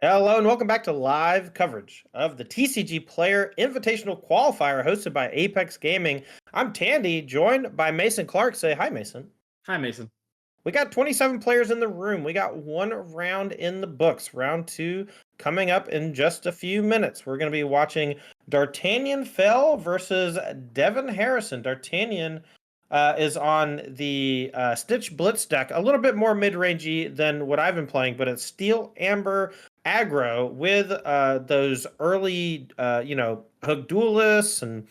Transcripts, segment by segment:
Hello and welcome back to live coverage of the TCG Player Invitational Qualifier hosted by Apex Gaming. I'm Tandy, joined by Mason Clark. Say hi, Mason. Hi, Mason. We got 27 players in the room. We got one round in the books. Round two coming up in just a few minutes. We're going to be watching D'Artagnan Fell versus Devin Harrison. D'Artagnan is on the Stitch Blitz deck, a little bit more mid-rangey than what I've been playing, but it's Steel Amber aggro with those early, Hook Duelists and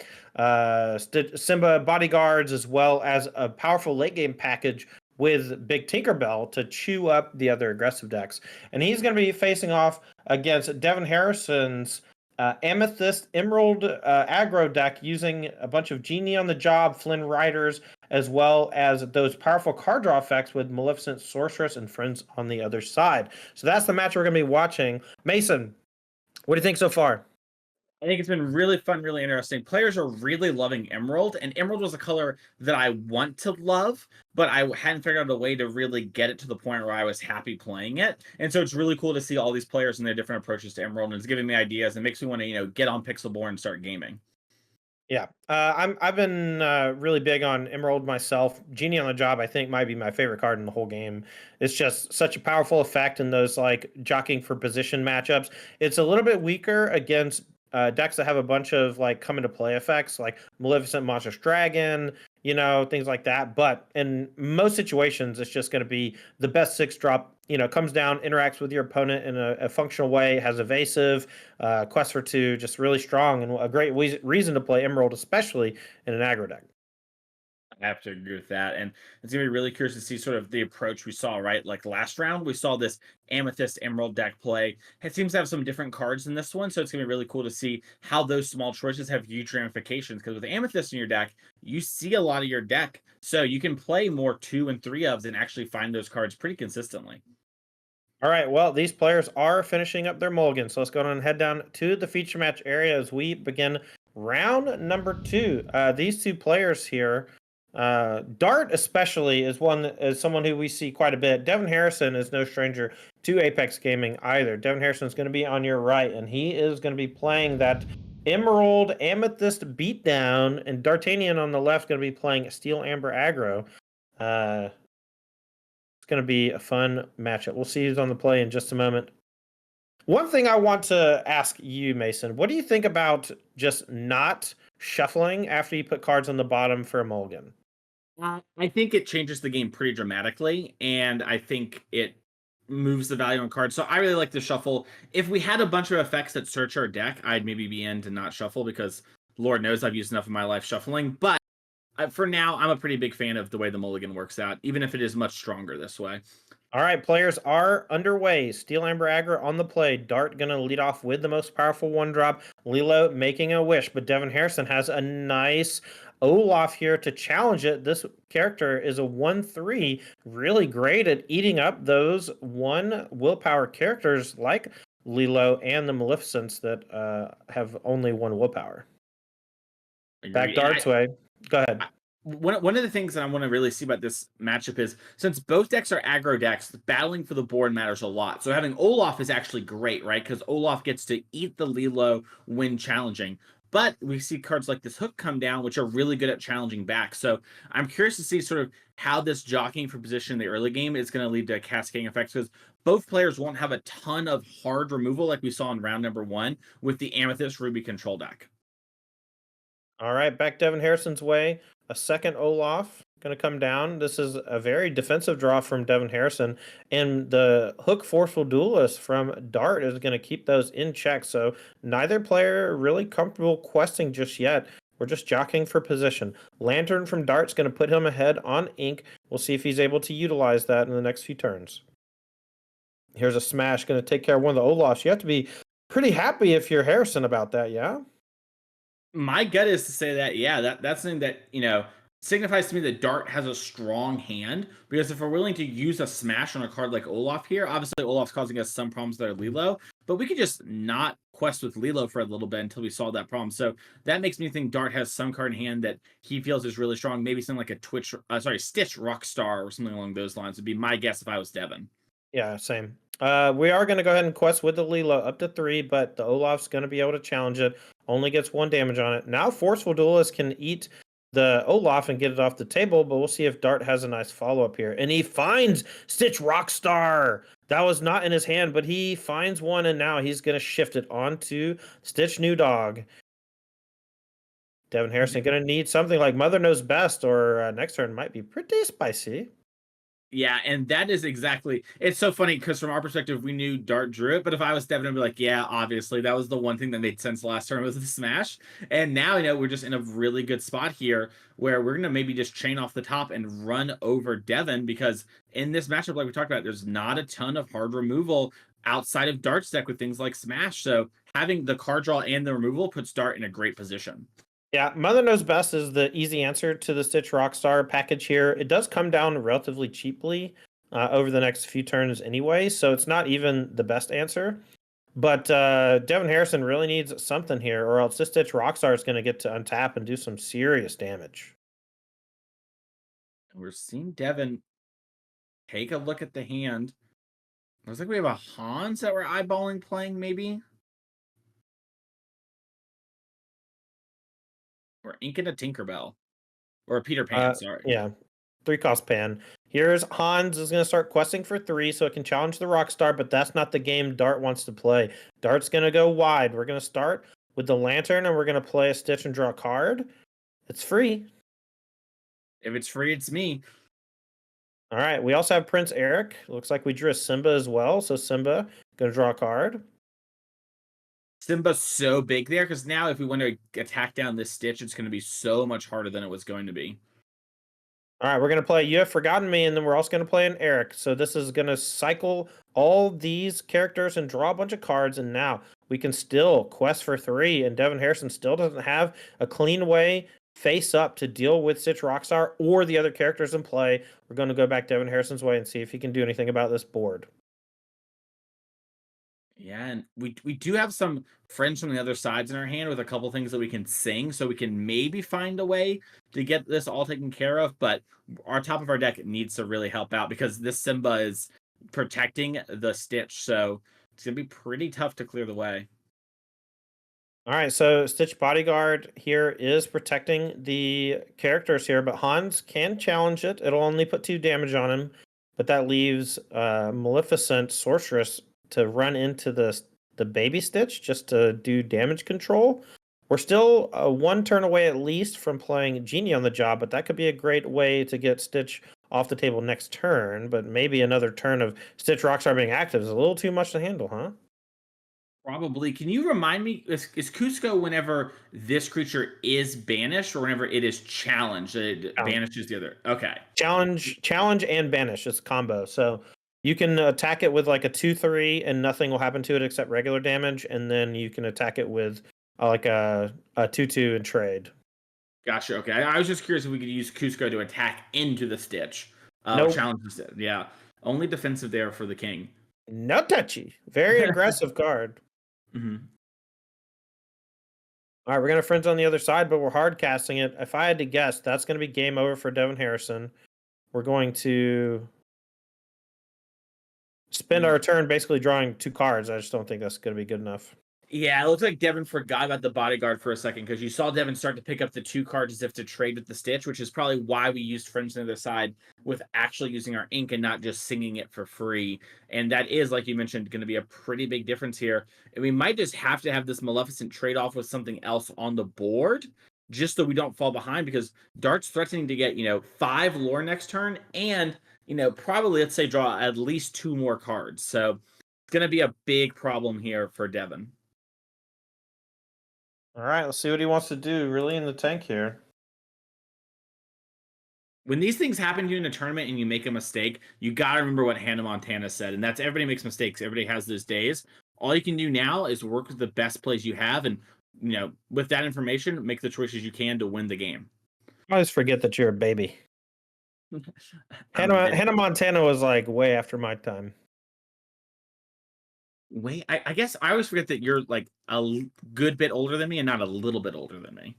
Simba Bodyguards, as well as a powerful late game package with Big Tinkerbell to chew up the other aggressive decks. And he's going to be facing off against Devin Harrison's Amethyst Emerald aggro deck using a bunch of Genie on the Job, Flynn Riders, as well as those powerful card draw effects with Maleficent Sorceress and friends on the other side. So that's the match we're going to be watching. Mason, what do you think so far? I think it's been really fun, really interesting. Players are really loving Emerald, and Emerald was a color that I want to love, but I hadn't figured out a way to really get it to the point where I was happy playing it. And so it's really cool to see all these players and their different approaches to Emerald, and it's giving me ideas and makes me want to, get on Pixelborn and start gaming. Yeah, I've been really big on Emerald myself. Genie on the Job, I think, might be my favorite card in the whole game. It's just such a powerful effect in those like jockeying for position matchups. It's a little bit weaker against decks that have a bunch of like come into play effects, like Maleficent Monstrous Dragon, things like that. But in most situations, it's just going to be the best six drop. Comes down, interacts with your opponent in a functional way, has evasive, quest for two, just really strong and a great reason to play Emerald, especially in an aggro deck. I have to agree with that. And it's gonna be really curious to see sort of the approach we saw, right? Like last round, we saw this Amethyst Emerald deck play. It seems to have some different cards in this one. So it's gonna be really cool to see how those small choices have huge ramifications. Because with Amethyst in your deck, you see a lot of your deck. So you can play more two and three ofs and actually find those cards pretty consistently. All right, well, these players are finishing up their mulligan, so let's go on and head down to the feature match area as we begin round number two. These two players here, Dart especially is someone who we see quite a bit. Devin Harrison is no stranger to Apex Gaming either. Devin Harrison is going to be on your right, and he is going to be playing that Emerald Amethyst Beatdown, and D'Artagnan on the left going to be playing Steel Amber Aggro. It's going to be a fun matchup. We'll see who's on the play in just a moment. One thing I want to ask you, Mason, what do you think about just not shuffling after you put cards on the bottom for a mulligan? I think it changes the game pretty dramatically, and I think it moves the value on cards. So I really like to shuffle. If we had a bunch of effects that search our deck, I'd maybe be in to not shuffle because Lord knows I've used enough of my life shuffling. But for now, I'm a pretty big fan of the way the mulligan works out, even if it is much stronger this way. All right, players are underway. Steel Amber Aggro on the play. Dart going to lead off with the most powerful one drop. Lilo making a wish, but Devin Harrison has a nice Olaf here to challenge it. This character is a 1/3, really great at eating up those one willpower characters like Lilo and the Maleficents that have only one willpower. Back Agree. And Dart's way. Go ahead. one of the things that I want to really see about this matchup is since both decks are aggro decks, battling for the board matters a lot. So having Olaf is actually great, right? Because Olaf gets to eat the Lilo when challenging. But we see cards like this Hook come down, which are really good at challenging back. So I'm curious to see sort of how this jockeying for position in the early game is going to lead to cascading effects because both players won't have a ton of hard removal like we saw in round number one with the Amethyst Ruby control deck. All right, back Devin Harrison's way. A second Olaf going to come down. This is a very defensive draw from Devin Harrison. And the Hook Forceful Duelist from Dart is going to keep those in check. So neither player really comfortable questing just yet. We're just jockeying for position. Lantern from Dart's going to put him ahead on ink. We'll see if he's able to utilize that in the next few turns. Here's a smash, going to take care of one of the Olafs. You have to be pretty happy if you're Harrison about that, yeah? My gut is to say that, yeah, that's something that, signifies to me that Dart has a strong hand because if we're willing to use a smash on a card like Olaf here, obviously Olaf's causing us some problems that are Lilo, but we could just not quest with Lilo for a little bit until we solve that problem. So that makes me think Dart has some card in hand that he feels is really strong. Maybe something like a Stitch Rockstar or something along those lines would be my guess if I was Devin. Yeah, same. We are going to go ahead and quest with the Lilo up to 3, but the Olaf's going to be able to challenge it. Only gets 1 damage on it. Now Forceful Duelist can eat the Olaf and get it off the table, but we'll see if Dart has a nice follow-up here. And he finds Stitch Rockstar! That was not in his hand, but he finds one, and now he's going to shift it onto Stitch New Dog. Devin Harrison going to need something like Mother Knows Best, or next turn might be pretty spicy. Yeah, and that is exactly. It's so funny because from our perspective, we knew Dart drew it, but if I was Devin, I'd be like, yeah, obviously that was the one thing that made sense last turn was the smash, and now we're just in a really good spot here where we're gonna maybe just chain off the top and run over Devin because in this matchup, like we talked about, there's not a ton of hard removal outside of Dart's deck with things like smash. So having the card draw and the removal puts Dart in a great position. Yeah, Mother Knows Best is the easy answer to the Stitch Rockstar package here. It does come down relatively cheaply over the next few turns anyway, so it's not even the best answer. But Devin Harrison really needs something here, or else this Stitch Rockstar is going to get to untap and do some serious damage. We're seeing Devin take a look at the hand. Looks like we have a Hans that we're eyeballing playing, maybe. Or inking a Tinkerbell. Or a Peter Pan, sorry. Yeah, 3-cost pan. Here's Hans is going to start questing for 3 so it can challenge the Rockstar, but that's not the game Dart wants to play. Dart's going to go wide. We're going to start with the Lantern, and we're going to play a Stitch and draw a card. It's free. If it's free, it's me. All right, we also have Prince Eric. Looks like we drew a Simba as well, so Simba going to draw a card. Simba's so big there because now if we want to attack down this Stitch, it's going to be so much harder than it was going to be. All right, we're going to play You Have Forgotten Me, and then we're also going to play an Eric. So this is going to cycle all these characters and draw a bunch of cards, and now we can still quest for 3, and Devin Harrison still doesn't have a clean way face up to deal with Stitch Rockstar or the other characters in play. We're going to go back Devin Harrison's way and see if he can do anything about this board. Yeah, and we do have some friends from the other sides in our hand with a couple things that we can sing, so we can maybe find a way to get this all taken care of. But our top of our deck needs to really help out because this Simba is protecting the Stitch, so it's gonna be pretty tough to clear the way. All right, so Stitch Bodyguard here is protecting the characters here, but Hans can challenge it. It'll only put 2 damage on him, but that leaves Maleficent Sorceress to run into the baby Stitch just to do damage control. We're still 1 turn away at least from playing Genie on the job, but that could be a great way to get Stitch off the table next turn, but maybe another turn of Stitch Rockstar being active is a little too much to handle, huh? Probably. Can you remind me, is Cusco whenever this creature is banished or whenever it is challenged, it banishes the other? Okay. Challenge, and banish. It's a combo. So you can attack it with like a 2/3 and nothing will happen to it except regular damage, and then you can attack it with like a 2/2 and trade. Gotcha. Okay. I was just curious if we could use Cusco to attack into the Stitch. Nope. Challenge the Stitch. Yeah. Only defensive there for the king. No touchy. Very aggressive card. Mm-hmm. All right, we're going to friends on the other side, but we're hard casting it. If I had to guess, that's going to be game over for Devin Harrison. We're going to spend our turn basically drawing 2 cards. I just don't think that's going to be good enough. Yeah, it looks like Devin forgot about the bodyguard for a second because you saw Devin start to pick up the 2 cards as if to trade with the Stitch, which is probably why we used Friends on the other side with actually using our ink and not just singing it for free. And that is, like you mentioned, going to be a pretty big difference here. And we might just have to have this Maleficent trade off with something else on the board just so we don't fall behind because Dart's threatening to get, 5 lore next turn and, probably, let's say, draw at least 2 more cards. So it's going to be a big problem here for Devin. All right, let's see what he wants to do really in the tank here. When these things happen to you in a tournament and you make a mistake, you got to remember what Hannah Montana said. And that's everybody makes mistakes. Everybody has those days. All you can do now is work with the best plays you have. And, with that information, make the choices you can to win the game. I always forget that you're a baby. Hannah Montana was like way after my time. Wait, I guess I always forget that you're like a good bit older than me and not a little bit older than me.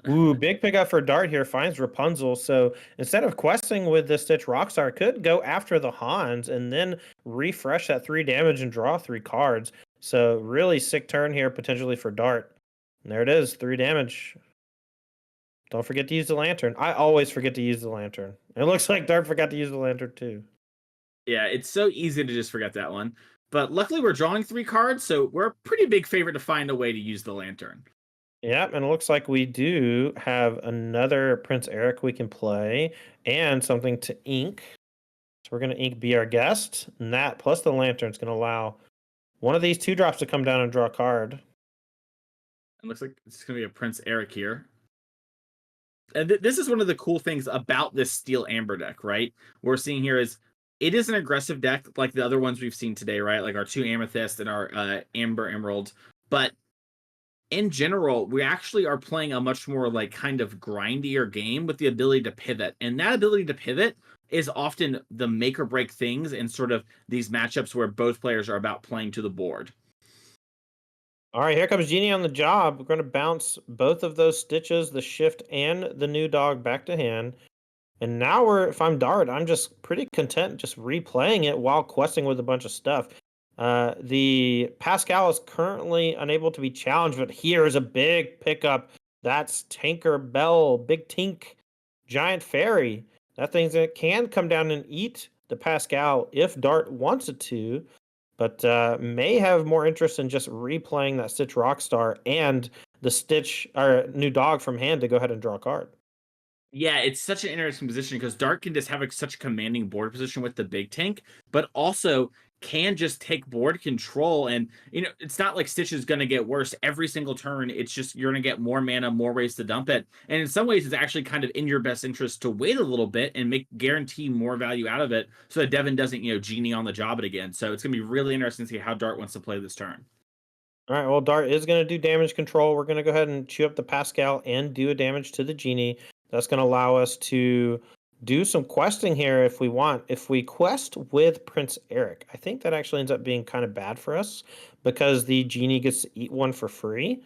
Ooh, big pickup for Dart here. Finds Rapunzel. So instead of questing with the Stitch Rockstar, could go after the Hans and then refresh that 3 damage and draw 3 cards. So really sick turn here potentially for Dart. And there it is, 3 damage. Don't forget to use the lantern. I always forget to use the lantern. It looks like Dart forgot to use the lantern too. Yeah, it's so easy to just forget that one. But luckily, we're drawing 3 cards, so we're a pretty big favorite to find a way to use the lantern. Yep, and it looks like we do have another Prince Eric we can play and something to ink. So we're going to ink be our guest, and that plus the lantern is going to allow one of these 2 drops to come down and draw a card. It looks like it's going to be a Prince Eric here. And this is one of the cool things about this Steel Amber deck, right? What we're seeing here is it is an aggressive deck like the other ones we've seen today, right? Like our 2 Amethyst and our Amber Emerald. But in general, we actually are playing a much more like kind of grindier game with the ability to pivot. And that ability to pivot is often the make or break things in sort of these matchups where both players are about playing to the board. All right, here comes Genie on the job. We're going to bounce both of those stitches, the shift and the new dog back to hand. And now if I'm Dart, I'm just pretty content just replaying it while questing with a bunch of stuff. The Pascal is currently unable to be challenged, but here is a big pickup. That's Tinker Bell, Big Tink, Giant Fairy. That thing that can come down and eat the Pascal if Dart wants it to, but may have more interest in just replaying that Stitch Rockstar and the Stitch or new dog from hand to go ahead and draw a card. Yeah, it's such an interesting position because Dark can just have such a commanding board position with the big tank, but also can just take board control. And, it's not like Stitch is going to get worse every single turn. It's just you're going to get more mana, more ways to dump it. And in some ways, it's actually kind of in your best interest to wait a little bit and guarantee more value out of it so that Devin doesn't, Genie on the job it again. So it's going to be really interesting to see how Dart wants to play this turn. All right, well, Dart is going to do damage control. We're going to go ahead and chew up the Pascal and do a damage to the Genie. That's going to allow us to do some questing here if we want. If we quest with Prince Eric, I think that actually ends up being kind of bad for us because the Genie gets to eat one for free.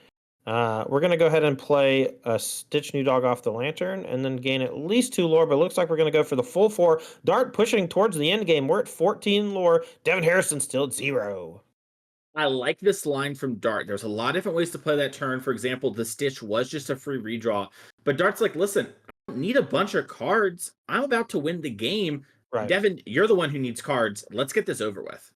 We're going to go ahead and play a Stitch New Dog off the Lantern and then gain at least 2 lore, but it looks like we're going to go for the full 4. Dart pushing towards the end game. We're at 14 lore. Devin Harrison still at 0. I like this line from Dart. There's a lot of different ways to play that turn. For example, the Stitch was just a free redraw. But Dart's like, listen, I don't need a bunch of cards. I'm about to win the game. Right. Devin, you're the one who needs cards. Let's get this over with.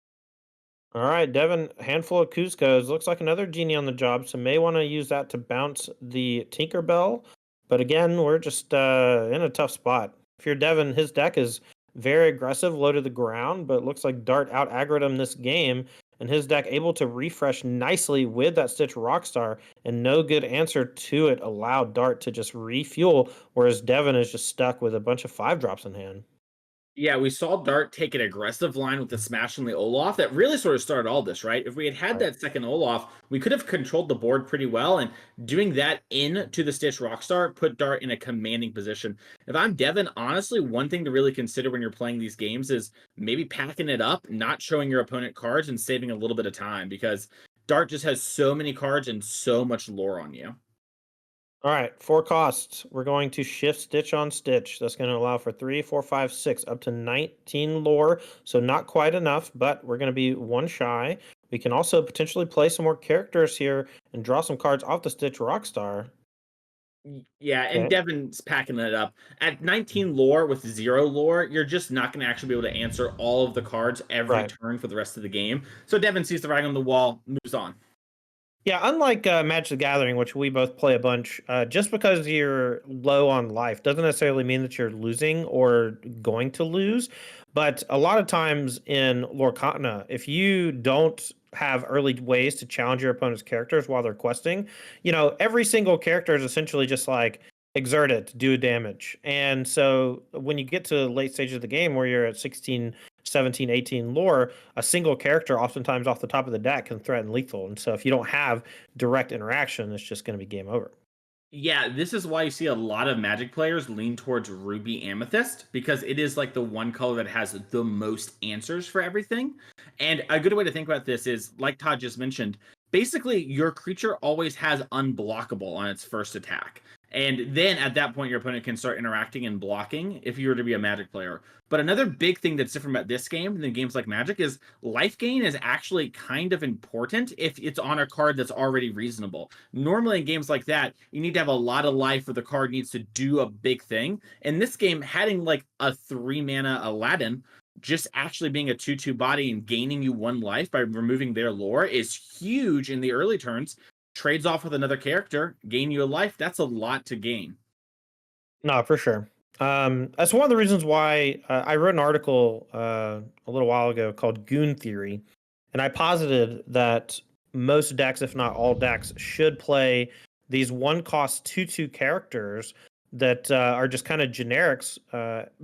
All right, Devin, handful of Cusco's. Looks like another Genie on the job, so may want to use that to bounce the Tinkerbell. But again, we're just in a tough spot. If you're Devin, his deck is very aggressive, low to the ground, but looks like Dart out aggroed him this game, and his deck able to refresh nicely with that Stitch Rockstar, and no good answer to it allowed Dart to just refuel, whereas Devin is just stuck with a bunch of 5-drops in hand. Yeah, we saw Dart take an aggressive line with the smash on the Olaf. That really sort of started all this, right? If we had Right. that second Olaf, we could have controlled the board pretty well. And doing that into the Stitch Rockstar put Dart in a commanding position. If I'm Devin, honestly, one thing to really consider when you're playing these games is maybe packing it up, not showing your opponent cards, and saving a little bit of time because Dart just has so many cards and so much lore on you. All right, 4 costs. We're going to shift Stitch on Stitch. That's going to allow for 3, 4, 5, 6, up to 19 lore. So not quite enough, but we're going to be 1 shy. We can also potentially play some more characters here and draw some cards off the Stitch Rockstar. Yeah, and Okay. Devin's packing it up. At 19 lore with 0 lore, you're just not going to actually be able to answer all of the cards every Right. turn for the rest of the game. So Devin sees the writing on the wall, moves on. Yeah, unlike Magic the Gathering, which we both play a bunch, just because you're low on life doesn't necessarily mean that you're losing or going to lose. But a lot of times in Lorcana, if you don't have early ways to challenge your opponent's characters while they're questing, every single character is essentially just like exert it, do damage. And so when you get to late stages of the game where you're at 16, 17, 18 lore, a single character oftentimes off the top of the deck can threaten lethal. And so if you don't have direct interaction, it's just going to be game over. Yeah, this is why you see a lot of Magic players lean towards Ruby Amethyst because it is like the one color that has the most answers for everything. And a good way to think about this is, like Todd just mentioned, basically your creature always has unblockable on its first attack. And then at that point, your opponent can start interacting and blocking if you were to be a Magic player. But another big thing that's different about this game than games like Magic is life gain is actually kind of important if it's on a card that's already reasonable. Normally in games like that, you need to have a lot of life or the card needs to do a big thing. In this game, having like a 3-mana Aladdin, just actually being a 2/2 body and gaining you 1 life by removing their lore is huge in the early turns. Trades off with another character, gain you a life. That's a lot to gain. No, for sure. That's one of the reasons why I wrote an article a little while ago called Goon Theory, and I posited that most decks, if not all decks, should play these one cost 2/2 characters that are just kind of generics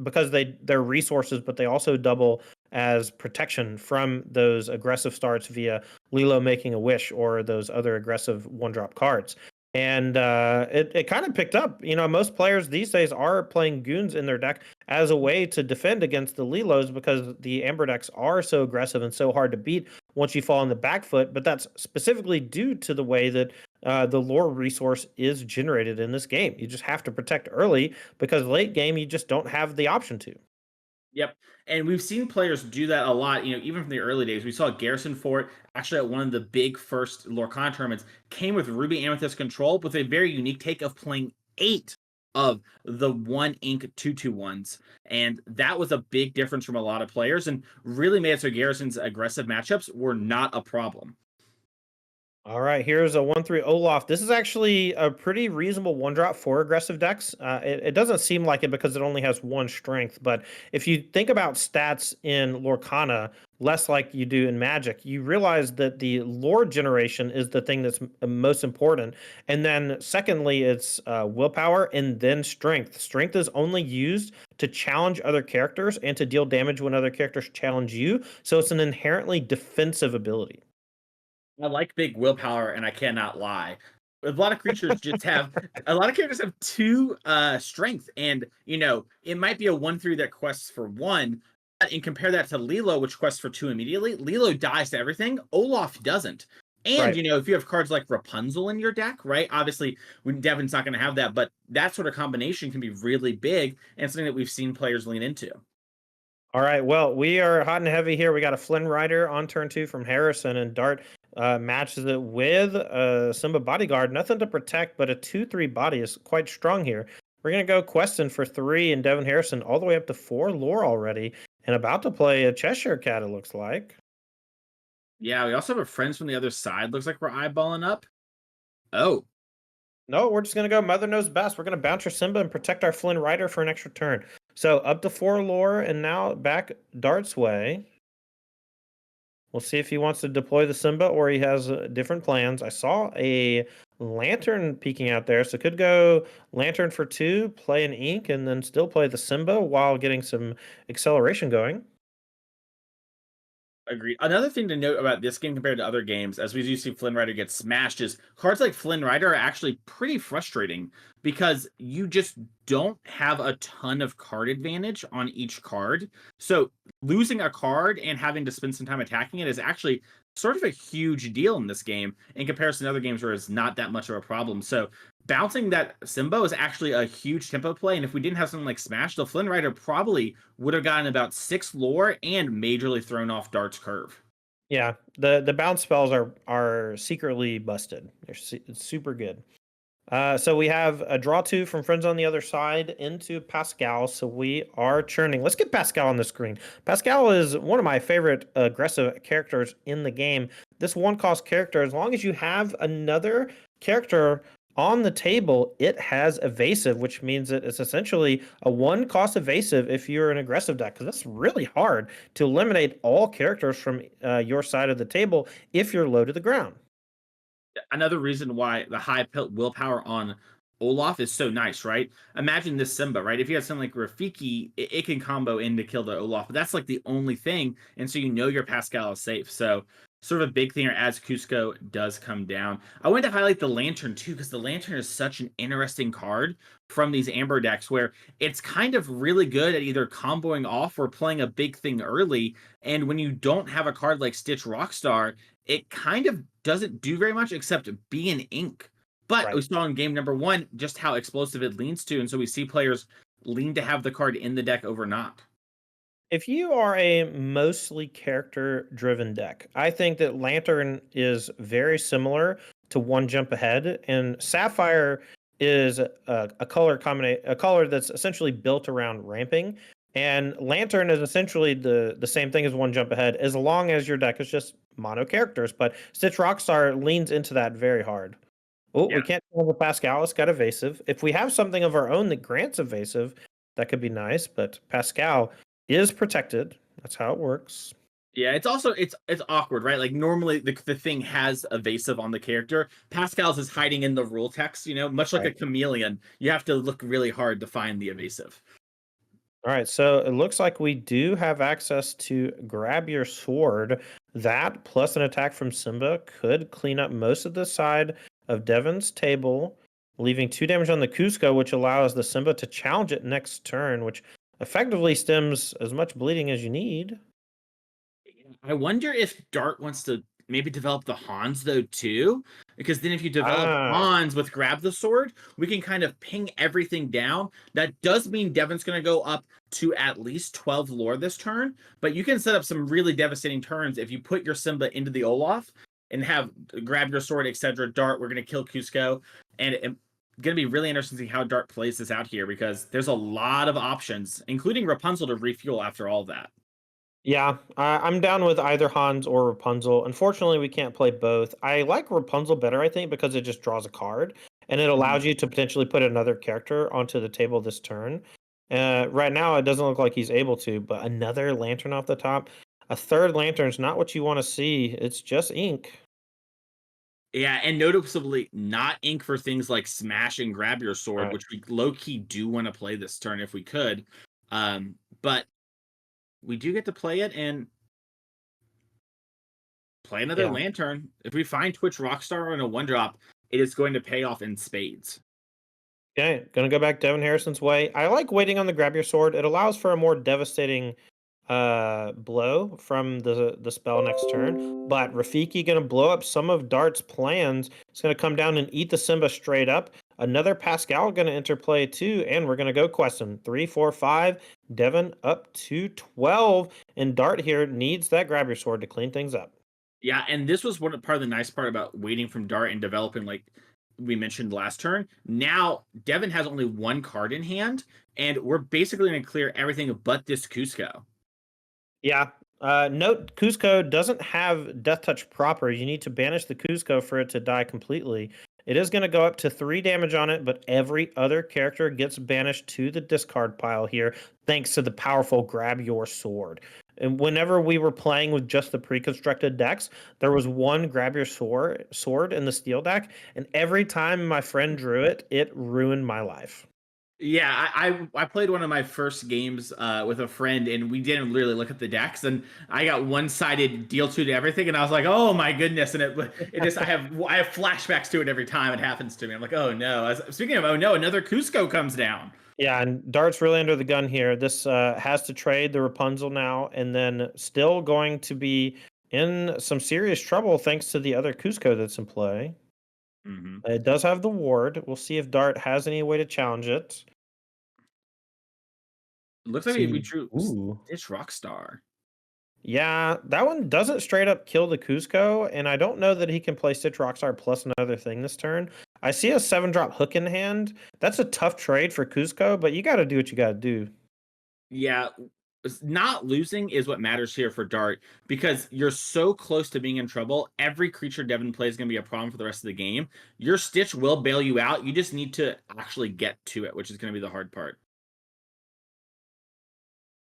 because they're resources, but they also double as protection from those aggressive starts via Lilo making a wish or those other aggressive one drop cards. And it kind of picked up. You know, most players these days are playing goons in their deck as a way to defend against the Lilos because the Amber decks are so aggressive and so hard to beat once you fall on the back foot. But that's specifically due to the way that the lore resource is generated in this game. You just have to protect early because late game you just don't have the option to. Yep. And we've seen players do that a lot, even from the early days. We saw Garrison Fort actually at one of the big first Lorcana tournaments came with Ruby Amethyst control with a very unique take of playing 8 of the 1 ink 2/2 ones. And that was a big difference from a lot of players and really made it so Garrison's aggressive matchups were not a problem. All right, here's a 1/3 Olaf. This is actually a pretty reasonable one drop for aggressive decks. It doesn't seem like it because it only has 1 strength, but if you think about stats in Lorcana, less like you do in Magic, you realize that the lore generation is the thing that's most important. And then, secondly, it's willpower and then strength. Strength is only used to challenge other characters and to deal damage when other characters challenge you. So it's an inherently defensive ability. I like big willpower, and I cannot lie. A lot of creatures just have a lot of characters have 2 strength, and it might be a 1/3 that quests for 1. And compare that to Lilo, which quests for 2 immediately. Lilo dies to everything. Olaf doesn't. And Right. if you have cards like Rapunzel in your deck, right? Obviously, when Devin's not going to have that, but that sort of combination can be really big and something that we've seen players lean into. All right. Well, we are hot and heavy here. We got a Flynn Rider on turn 2 from Harrison, and Dart matches it with Simba Bodyguard. Nothing to protect, but a 2/3 body is quite strong here. We're going to go Questing for 3 and Devin Harrison all the way up to 4 lore already, and about to play a Cheshire Cat, it looks like. Yeah, we also have a friends from the other side. Looks like we're eyeballing up. Oh, No, we're just going to go Mother Knows Best. We're going to bounce our Simba and protect our Flynn Rider for an extra turn. So up to 4 lore, and now back Dart's way. We'll see if he wants to deploy the Simba or he has different plans. I saw a Lantern peeking out there, so could go Lantern for 2, play an Ink, and then still play the Simba while getting some acceleration going. agreed. Another thing to note about this game compared to other games, as we do see Flynn Rider get smashed, is cards like Flynn Rider are actually pretty frustrating because you just don't have a ton of card advantage on each card. So losing a card and having to spend some time attacking it is actually sort of a huge deal in this game in comparison to other games where it's not that much of a problem. So bouncing that Simba is actually a huge tempo play, and if we didn't have something like Smash, the Flynn Rider probably would have gotten about 6 lore and majorly thrown off Dart's curve. Yeah, the bounce spells are secretly busted. It's super good. So we have a draw 2 from friends on the other side into Pascal. So we are churning. Let's get Pascal on the screen. Pascal is one of my favorite aggressive characters in the game. This 1 cost character, as long as you have another character on the table, it has evasive, which means that it's essentially a 1 cost evasive if you're an aggressive deck, because it's really hard to eliminate all characters from your side of the table if you're low to the ground. Another reason why the high willpower on Olaf is so nice, right? Imagine this Simba, right? If you have something like Rafiki, it can combo in to kill the Olaf, but that's like the only thing, and so your Pascal is safe. So sort of a big thing as Cusco does come down. I wanted to highlight the Lantern too, because the Lantern is such an interesting card from these Amber decks where it's kind of really good at either comboing off or playing a big thing early. And when you don't have a card like Stitch Rockstar, it kind of doesn't do very much except be an ink. But we Right. saw in game number 1 just how explosive it leans to, and so we see players lean to have the card in the deck over not. If you are a mostly character driven deck, I think that Lantern is very similar to One Jump Ahead, and Sapphire is a color that's essentially built around ramping. And Lantern is essentially the same thing as One Jump Ahead, as long as your deck is just mono characters. But Stitch Rockstar leans into that very hard. Oh, Yeah. we can't have a Pascal. It's got evasive. If we have something of our own that grants evasive, that could be nice. But Pascal is protected. That's how it works. Yeah, it's also it's awkward, right? Like normally the thing has evasive on the character. Pascal's is hiding in the rule text, much like a Right. chameleon. You have to look really hard to find the evasive. All right. So it looks like we do have access to grab your sword. That plus an attack from Simba could clean up most of the side of Devin's table, leaving 2 damage on the Cusco, which allows the Simba to challenge it next turn, which effectively stems as much bleeding as you need. I wonder if Dart wants to maybe develop the Hans though too, because then if you develop Ah, Hans with grab the sword, we can kind of ping everything down. That does mean Devin's going to go up to at least 12 lore this turn, but you can set up some really devastating turns if you put your Simba into the Olaf and have grab your sword, etc. Dart, we're going to kill Cusco, and it's going to be really interesting to see how Dart plays this out here because there's a lot of options, including Rapunzel to refuel after all that. yeah, I'm down with either Hans or Rapunzel. Unfortunately, we can't play both. I like Rapunzel better, I think, because it just draws a card and it Mhm. allows you to potentially put another character onto the table this turn. Right now, it doesn't look like he's able to, but another lantern off the top. A third lantern is not what you want to see. It's just ink. Yeah, and noticeably not ink for things like smash and grab your All sword, right. which we low key do want to play this turn if we could. But we do get to play it and play another Yeah. lantern. If we find Twitch Rockstar on a 1-drop, it is going to pay off in spades. Okay. Gonna go back Devin Harrison's way. I like waiting on the grab your sword. It allows for a more devastating blow from the spell next turn, but Rafiki gonna blow up some of Dart's plans. It's gonna come down and eat the Simba straight up. Another Pascal gonna interplay too, and we're gonna go question 3, 4, 5. Devin up to 12, and Dart here needs that grab your sword to clean things up. Yeah, and this was one part of the nice part about waiting from Dart and developing, like we mentioned last turn. Now Devin has only one card in hand, and we're basically going to clear everything but this Cusco. Yeah. Note Cusco doesn't have Death Touch proper. You need to banish the Cusco for it to die completely. It is going to go up to 3 damage on it, but every other character gets banished to the discard pile here, thanks to the powerful Grab Your Sword. And whenever we were playing with just the pre-constructed decks, there was one Grab Your sword in the steel deck, and every time my friend drew it, it ruined my life. Yeah, I played one of my first games with a friend, and we didn't really look at the decks, and I got one sided deal two to everything, and I was like, oh my goodness, and it just I have flashbacks to it every time it happens to me. I'm like, oh no. Speaking of oh no, another Cusco comes down. Yeah, and Dart's really under the gun here. This has to trade the Rapunzel now, and then still going to be in some serious trouble thanks to the other Cusco that's in play. Mm-hmm. It does have the ward. We'll see if Dart has any way to challenge it. Looks like we See, drew ooh, Stitch Rockstar. yeah, that one doesn't straight up kill the Cusco, and I don't know that he can play Stitch Rockstar plus another thing this turn. I see a 7-drop hook in hand. That's a tough trade for Cusco, but you got to do what you got to do. Yeah, not losing is what matters here for Dart because you're so close to being in trouble. Every creature Devin plays is going to be a problem for the rest of the game. Your Stitch will bail you out. You just need to actually get to it, which is going to be the hard part.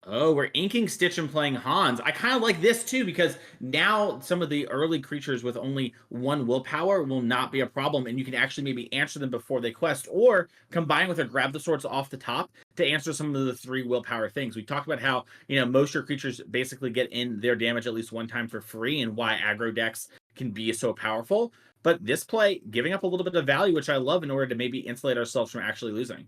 Oh, we're inking Stitch and playing Hans. I kind of like this too because now some of the early creatures with only one willpower will not be a problem, and you can actually maybe answer them before they quest, or combine with a grab the swords off the top to answer some of the 3 willpower things. We talked about how most of your creatures basically get in their damage at least one time for free, and why aggro decks can be so powerful. But this play, giving up a little bit of value, which I love, in order to maybe insulate ourselves from actually losing.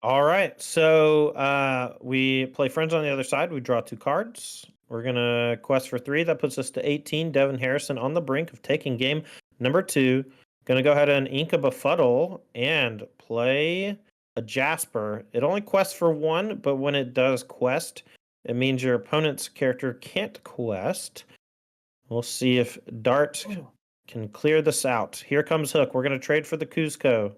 All right. So we play friends on the other side. We draw 2 cards. We're going to quest for 3. That puts us to 18. Devin Harrison on the brink of taking game number 2. Gonna go ahead and ink a Befuddle and play a Jasper. It only quests for one, but when it does quest, it means your opponent's character can't quest. We'll see if Dart can clear this out. Here comes Hook. We're gonna trade for the Cusco.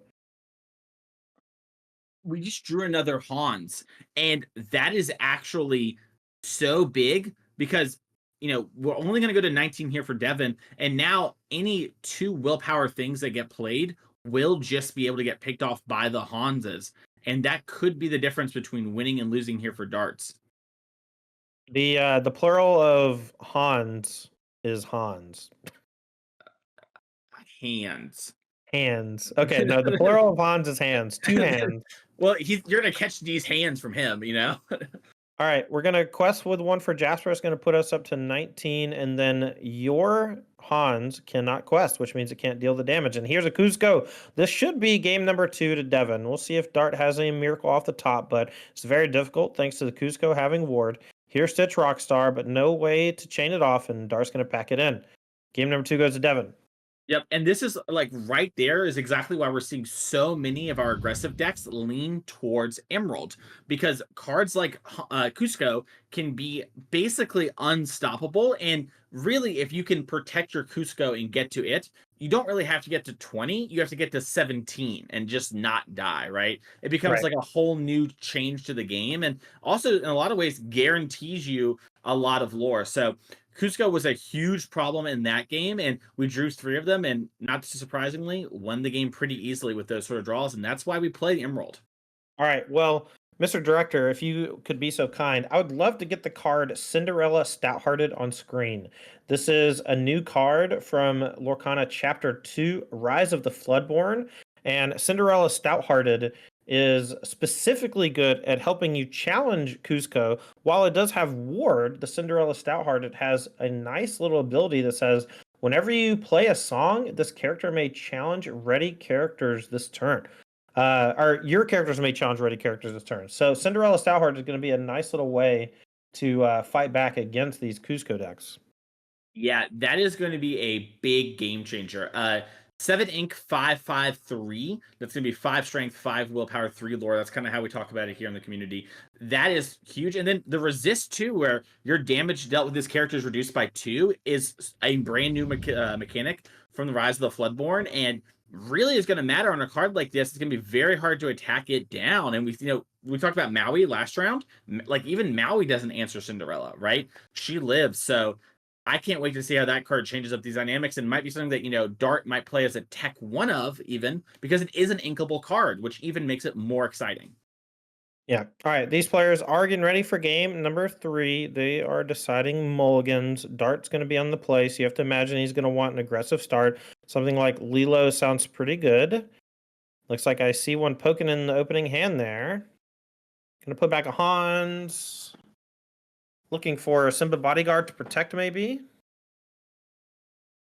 We just drew another Hans, and that is actually so big because we're only going to go to 19 here for Devin, and now any 2 willpower things that get played will just be able to get picked off by the Hanses, and that could be the difference between winning and losing here for Darts. The plural of Hans is Hans. Hands. Hands. Okay, no, the plural of Hans is hands. 2 hands. Well, you're gonna catch these hands from him, All right, we're gonna quest with one for Jasper. It's gonna put us up to 19, and then your Hans cannot quest, which means it can't deal the damage. And here's a Cusco. This should be game number 2 to Devin. We'll see if Dart has a miracle off the top, but it's very difficult thanks to the Cusco having ward. Here's Stitch Rockstar, but no way to chain it off, and Dart's gonna pack it in. Game number 2 goes to Devin. Yep, and this is like right there is exactly why we're seeing so many of our aggressive decks lean towards Emerald, because cards like Cusco can be basically unstoppable, and really if you can protect your Cusco and get to it, you don't really have to get to 20, you have to get to 17 and just not die, right? It becomes like a whole new change to the game, and also in a lot of ways guarantees you a lot of lore. So Cusco was a huge problem in that game, and we drew 3 of them, and not surprisingly, won the game pretty easily with those sort of draws, and that's why we played Emerald. All right, well, Mr. Director, if you could be so kind, I would love to get the card Cinderella Stouthearted on screen. This is a new card from Lorcana Chapter 2, Rise of the Floodborn, and Cinderella Stouthearted is specifically good at helping you challenge Cusco. While it does have ward, the Cinderella Stouthearted has a nice little ability that says, whenever you play a song, this character may challenge ready characters this turn. Or your characters may challenge ready characters this turn. So Cinderella Stouthearted is going to be a nice little way to fight back against these Cusco decks. Yeah, that is going to be a big game changer. 7 ink 5/5/3. That's going to be 5 strength, 5 willpower, 3 lore. That's kind of how we talk about it here in the community. That is huge. And then the resist 2, where your damage dealt with this character is reduced by 2, is a brand new mechanic from the Rise of the Floodborn, and really is going to matter on a card like this. It's going to be very hard to attack it down. And we talked about Maui last round. Like even Maui doesn't answer Cinderella, right? She lives. So I can't wait to see how that card changes up these dynamics, and might be something that, Dart might play as a tech 1 of, even because it is an inkable card, which even makes it more exciting. Yeah. All right. These players are getting ready for game number 3. They are deciding mulligans. Dart's going to be on the play, so you have to imagine he's going to want an aggressive start. Something like Lilo sounds pretty good. Looks like I see one poking in the opening hand there. Going to put back a Hans. Looking for a Simba Bodyguard to protect, maybe.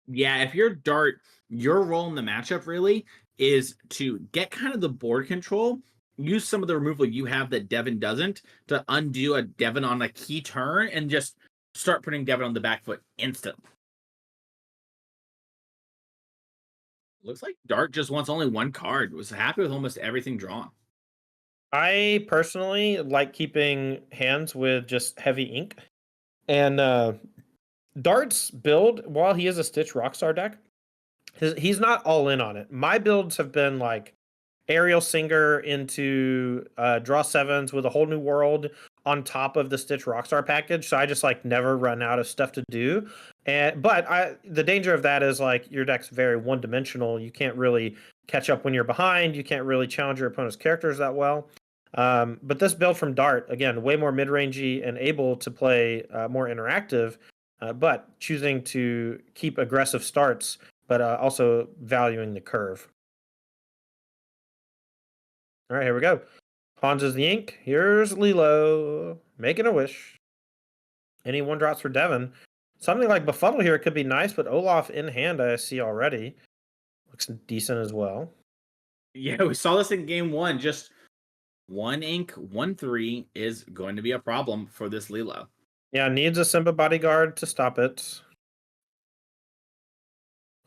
Yeah, if you're Dart, your role in the matchup really is to get kind of the board control, use some of the removal you have that Devin doesn't to undo a Devin on a key turn, and just start putting Devin on the back foot instantly. Looks like Dart just wants only 1 card. Was happy with almost everything drawn. I personally like keeping hands with just heavy ink. And Dart's build, while he is a Stitch Rockstar deck, he's not all in on it. My builds have been like Aerial Singer into draw 7s with a whole new world on top of the Stitch Rockstar package. So I just like never run out of stuff to do. But the danger of that is like your deck's very one-dimensional. You can't really catch up when you're behind. You can't really challenge your opponent's characters that well. But this build from Dart, again, way more mid-rangey and able to play more interactive, but choosing to keep aggressive starts, but also valuing the curve. All right, here we go. Hans is the ink. Here's Lilo making a wish. Any 1-drops for Devin. Something like Befuddle here could be nice, but Olaf in hand I see already. Looks decent as well. Yeah, we saw this in game 1. Just 1 ink, 1/3 is going to be a problem for this Lilo. Yeah, needs a Simba Bodyguard to stop it.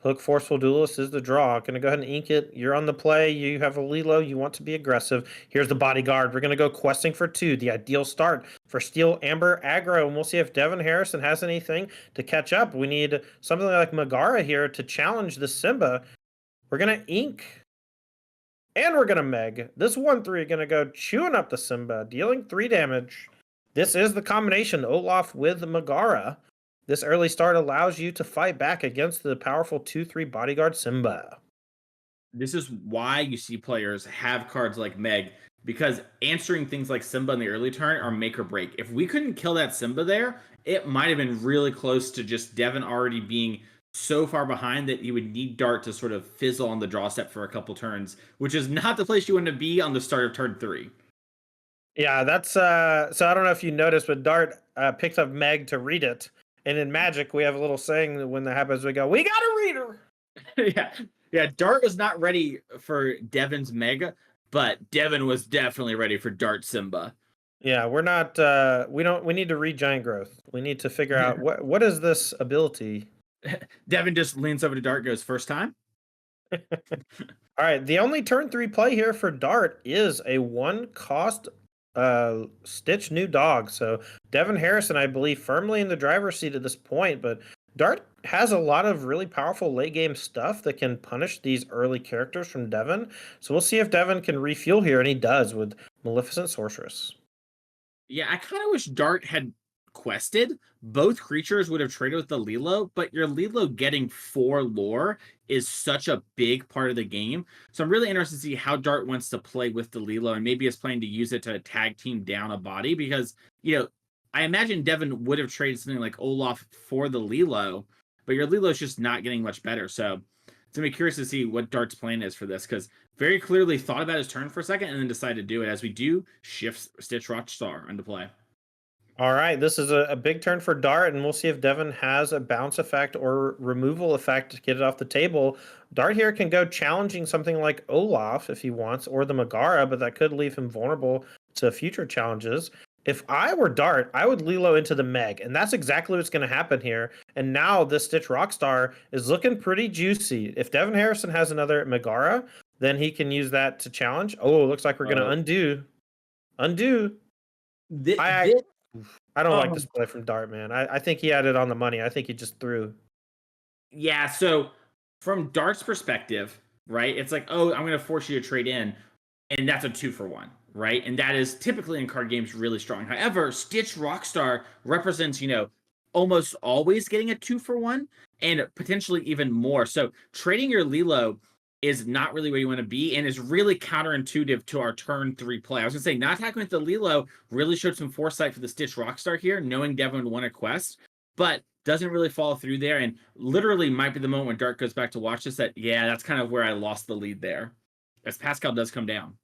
Hook Forceful Duelist is the draw. Gonna go ahead and ink it. You're on the play. You have a Lilo. You want to be aggressive. Here's the Bodyguard. We're gonna go questing for 2. The ideal start for Steel, Amber, Aggro. And we'll see if Devin Harrison has anything to catch up. We need something like Megara here to challenge the Simba. We're gonna ink. And we're gonna Meg. This 1/3 gonna go chewing up the Simba, dealing 3 damage. This is the combination Olaf with Megara. This early start allows you to fight back against the powerful 2/3 Bodyguard Simba. This is why you see players have cards like Meg, because answering things like Simba in the early turn are make or break. If we couldn't kill that Simba there, it might have been really close to just Devin already being so far behind that you would need Dart to sort of fizzle on the draw step for a couple turns, which is not the place you want to be on the start of turn 3. Yeah, that's so I don't know if you noticed, but Dart picked up Meg to read it. And in Magic, we have a little saying that when that happens, we go, "We got a reader." Yeah. Yeah, Dart was not ready for Devin's Mega, but Devin was definitely ready for Dart Simba. Yeah, we're not we need to read Giant Growth. We need to figure out what is this ability. Devin just leans over to Dart, goes, "First time?" All right, the only turn 3 play here for Dart is a 1 cost Stitch New Dog. So Devin Harrison, I believe, firmly in the driver's seat at this point, but Dart has a lot of really powerful late game stuff that can punish these early characters from Devin. So we'll see if Devin can refuel here, and he does with Maleficent Sorceress. Yeah, I kind of wish Dart had quested. Both creatures would have traded with the Lilo, but your Lilo getting 4 lore is such a big part of the game. So I'm really interested to see how Dart wants to play with the Lilo, and maybe is planning to use it to tag team down a body, because, I imagine Devin would have traded something like Olaf for the Lilo, but your Lilo is just not getting much better. So it's going to be curious to see what Dart's plan is for this, because very clearly thought about his turn for a second and then decided to do it. As we do, shift Stitch Rockstar into play. All right, this is a big turn for Dart, and we'll see if Devin has a bounce effect or removal effect to get it off the table. Dart here can go challenging something like Olaf if he wants, or the Megara, but that could leave him vulnerable to future challenges. If I were Dart, I would Lilo into the Meg, and that's exactly what's going to happen here. And now this Stitch Rockstar is looking pretty juicy. If Devin Harrison has another Megara, then he can use that to challenge. Oh, looks like we're going to undo. I don't like this play from Dart, man. I think he had it on the money. I think he just threw. Yeah, so from Dart's perspective, right, it's like, oh, I'm going to force you to trade in, and that's a 2-for-1, right? And that is typically in card games really strong. However, Stitch Rockstar represents, almost always getting a 2-for-1 and potentially even more. So trading your Lilo is not really where you want to be, and is really counterintuitive to our turn 3 play. I was going to say, not attacking with the Lilo really showed some foresight for the Stitch Rockstar here, knowing Devin would want a quest, but doesn't really follow through there, and literally might be the moment when Dart goes back to watch this that, yeah, that's kind of where I lost the lead there, as Pascal does come down.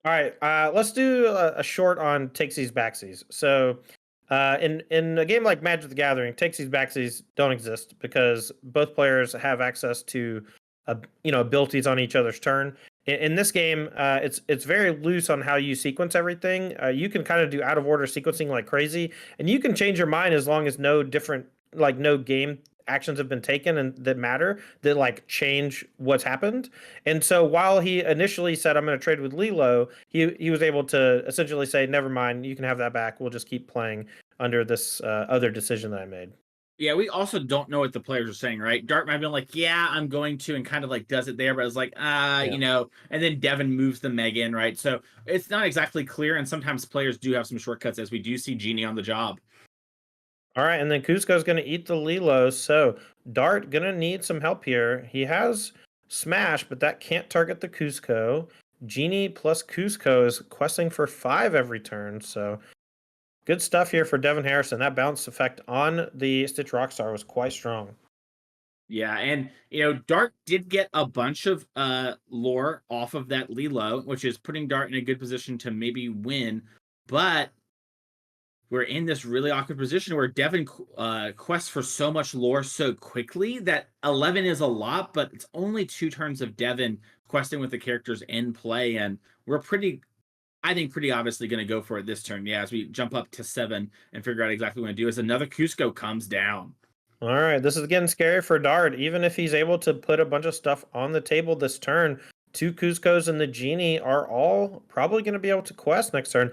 All right, let's do a short on takesies backsies. So in a game like Magic the Gathering, takesies backsies don't exist because both players have access to abilities on each other's turn. In this game, it's very loose on how you sequence everything. You can kind of do out of order sequencing like crazy, and you can change your mind as long as no game actions have been taken and that matter, that like change what's happened. And so while he initially said, "I'm going to trade with Lilo," he was able to essentially say, "Never mind, you can have that back. We'll just keep playing under this other decision that I made." Yeah, we also don't know what the players are saying, right? Dart might have been like, yeah, I'm going to, and kind of like does it there, but it's like, and then Devin moves the Meg in, right? So it's not exactly clear, and sometimes players do have some shortcuts, as we do see Genie on the job. All right, and then Cusco's going to eat the Lilo, so Dart going to need some help here. He has Smash, but that can't target the Cusco. Genie plus Cusco is questing for 5 every turn, so good stuff here for Devin Harrison. That bounce effect on the Stitch Rockstar was quite strong. Yeah, and Dart did get a bunch of lore off of that Lilo, which is putting Dart in a good position to maybe win, but we're in this really awkward position where Devin quests for so much lore so quickly that 11 is a lot, but it's only 2 turns of Devin questing with the characters in play, and we're pretty obviously going to go for it this turn. Yeah, as we jump up to 7 and figure out exactly what we want to do, as another Cusco comes down. All right, this is getting scary for Dart. Even if he's able to put a bunch of stuff on the table this turn, two Cuscos and the Genie are all probably going to be able to quest next turn.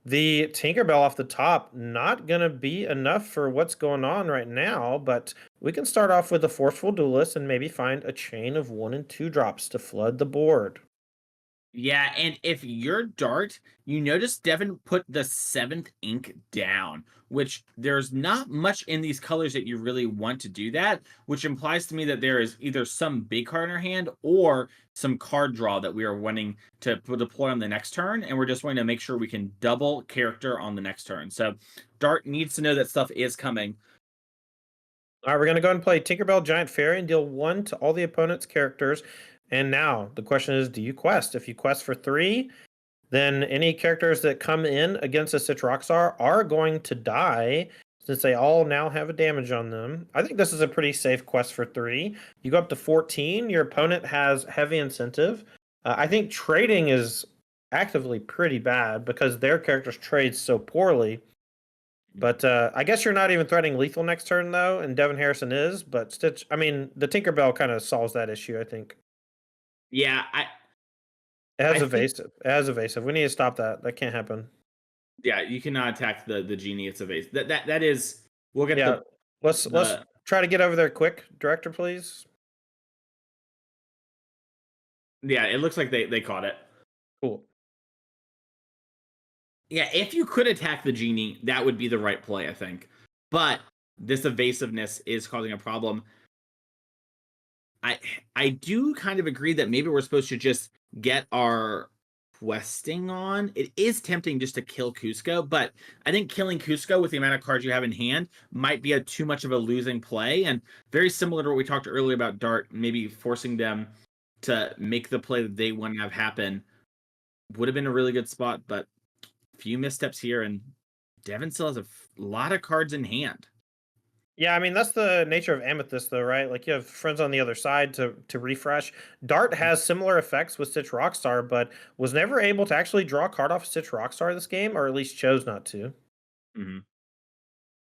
The Tinkerbell off the top, not going to be enough for what's going on right now, but we can start off with a Forceful Duelist and maybe find a chain of 1 and 2 drops to flood the board. Yeah, and if you're Dart, you notice Devin put the 7th ink down, which there's not much in these colors that you really want to do that, which implies to me that there is either some big card in our hand or some card draw that we are wanting to deploy on the next turn, and we're just wanting to make sure we can double character on the next turn. So Dart needs to know that stuff is coming. All right, we're going to go ahead and play Tinkerbell Giant Fairy and deal 1 to all the opponent's characters. And now the question is, do you quest? If you quest for 3, then any characters that come in against a Citroxar are going to die since they all now have a damage on them. I think this is a pretty safe quest for 3. You go up to 14, your opponent has heavy incentive. I think trading is actively pretty bad because their characters trade so poorly. But I guess you're not even threatening lethal next turn, though, and Devin Harrison is. But Stitch, I mean, the Tinkerbell kind of solves that issue, I think. Yeah, It has I think evasive. It has evasive. We need to stop that. That can't happen. yeah, you cannot attack the Genie. It's a vase. That is. We'll get Yeah, let's the try to get over there quick, director, please. yeah. It looks like they caught it. Cool. Yeah, if you could attack the Genie, that would be the right play, I think. But this evasiveness is causing a problem. I do kind of agree that maybe we're supposed to just get our questing on. It is tempting just to kill Cusco, but I think killing Cusco with the amount of cards you have in hand might be too much of a losing play. And very similar to what we talked earlier about Dart, maybe forcing them to make the play that they want to have happen would have been a really good spot, but few missteps here, and Devin still has a lot of cards in hand. Yeah, I mean that's the nature of Amethyst, though, right? Like you have friends on the other side to refresh. Dart has similar effects with Stitch Rockstar, but was never able to actually draw a card off Stitch Rockstar this game, or at least chose not to. Mm-hmm.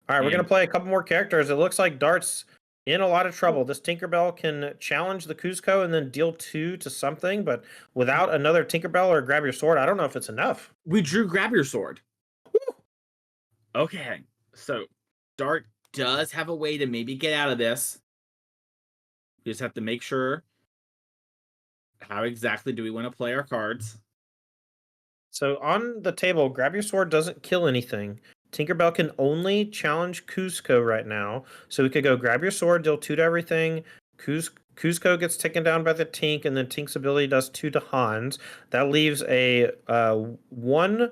All right, we're gonna And play a couple more characters. It looks like Dart's in a lot of trouble. This Tinkerbell can challenge the Cusco and then deal 2 to something, but without another Tinkerbell or grab your sword, I don't know if it's enough. we drew grab your sword. Okay, so Dart does have a way to maybe get out of this. We just have to make sure how exactly do we want to play our cards. So on the table, grab your sword doesn't kill anything. Tinkerbell can only challenge Cusco right now. So we could go grab your sword, deal 2 to everything. Cusco gets taken down by the Tink, and then Tink's ability does 2 to Hans. That leaves a 1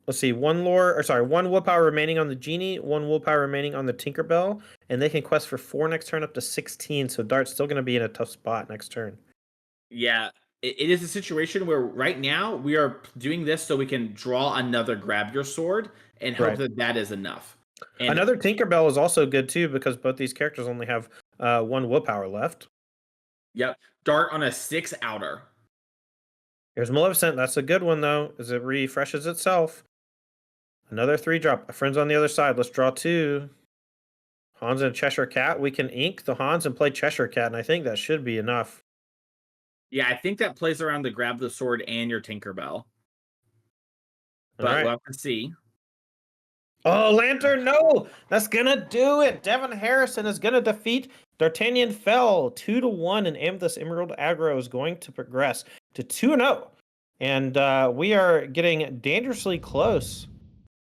let's see, one willpower remaining on the Genie, 1 willpower remaining on the Tinkerbell, and they can quest for 4 next turn up to 16. So Dart's still going to be in a tough spot next turn. Yeah, it is a situation where right now we are doing this so we can draw another grab your sword and hope Right. that that is enough. And Another Tinkerbell is also good too because both these characters only have 1 willpower left. yep, Dart on a 6 outer. Here's Maleficent. That's a good one though, as it refreshes itself. Another 3 drop. A friend's on the other side. Let's draw 2. Hans and Cheshire Cat. We can ink the Hans and play Cheshire Cat, and I think that should be enough. Yeah, I think that plays around the grab the sword and your Tinkerbell. But All right. we'll have to see. Oh, Lantern, no! That's gonna do it! Devin Harrison is gonna defeat D'Artagnan Fell 2 to 1, and Amethyst Emerald Aggro is going to progress to 2-0. And we are getting dangerously close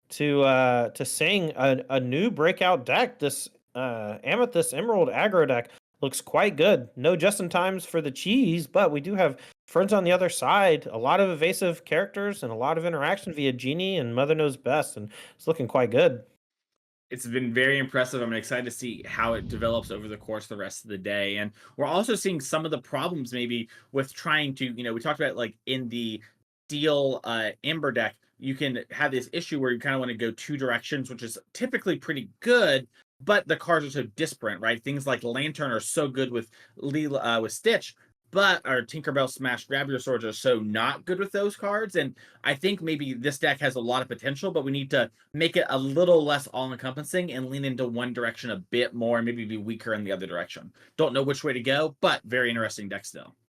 to seeing a new breakout deck. This Amethyst Emerald Aggro deck looks quite good. No just-in-times for the cheese, but we do have friends on the other side, a lot of evasive characters, and a lot of interaction via Genie and Mother Knows Best, and it's looking quite good. It's been very impressive. I'm excited to see how it develops over the course of the rest of the day. And we're also seeing some of the problems maybe with trying to, we talked about like in the Steel Ember deck, you can have this issue where you kind of want to go 2 directions, which is typically pretty good, but the cards are so disparate, right? Things like Lantern are so good with Stitch, but our Tinkerbell Smash Grab Your Swords are so not good with those cards. And I think maybe this deck has a lot of potential, but we need to make it a little less all-encompassing and lean into one direction a bit more, and maybe be weaker in the other direction. Don't know which way to go, but very interesting deck still.